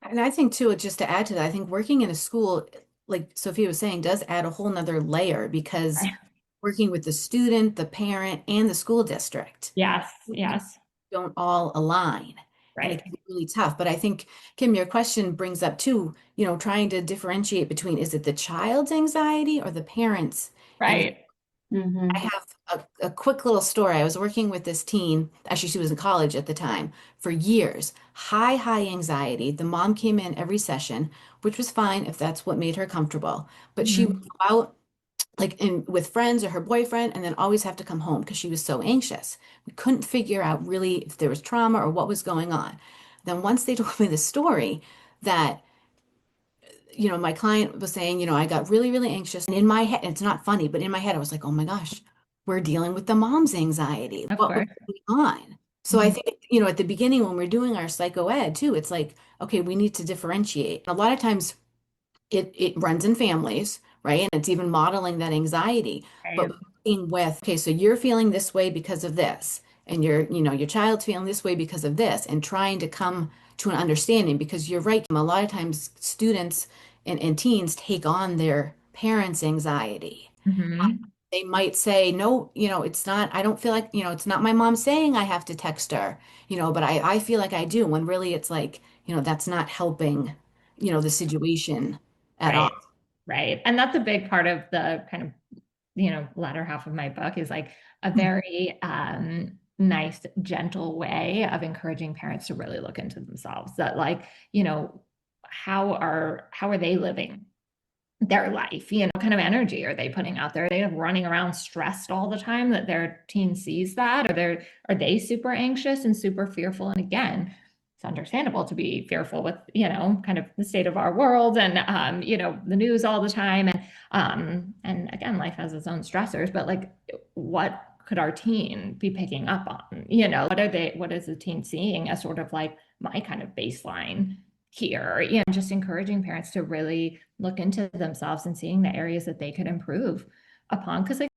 And I think too, just to add to that, I think working in a school, like Sophia was saying, does add a whole nother layer because Right. working with the student, the parent, and the school district Yes, yes, don't all align. And it right, can be really tough. But I think, Kim, your question brings up too, trying to differentiate between is it the child's anxiety or the parent's anxiety? right. I Hmm. have a quick little story. I was working with this teen, actually, she was in college at the time, for years. High anxiety. The mom came in every session, which was fine if that's what made her comfortable. But she would Hmm. go out like in with friends or her boyfriend and then always have to come home because she was so anxious. We couldn't figure out really if there was trauma or what was going on. Then once they told me the story that my client was saying, I got really anxious. And in my head, it's not funny, but in my head, I was like, oh my gosh, we're dealing with the mom's anxiety. Of What was course. going on? So I Mhm. think, at the beginning when we're doing our psycho ed too, it's like, okay, we need to differentiate. A lot of times it runs in families, right? And it's even modeling that anxiety. But Right. working with, okay, so you're feeling this way because of this, and your child's feeling this way because of this, and trying to come to an understanding because you're right. A lot of times students and teens take on their parents' anxiety. Hmm. They might say, no, it's not, I don't feel like, it's not my mom saying I have to text her, but I feel like I do, when really it's like, that's not helping, the situation at all. Right. Right. And that's a big part of the kind of, latter half of my book is like a very nice, gentle way of encouraging parents to really look into themselves. That like, how are they living their life? What kind of energy are they putting out there? Are they running around stressed all the time that their teen sees that? Are they super anxious and super fearful? And again, it's understandable to be fearful with, kind of the state of our world and the news all the time. And again, life has its own stressors, but like what could our teen be picking up on? What is the teen seeing as sort of like my kind of baseline here? Just encouraging parents to really look into themselves and seeing the areas that they could improve upon. Because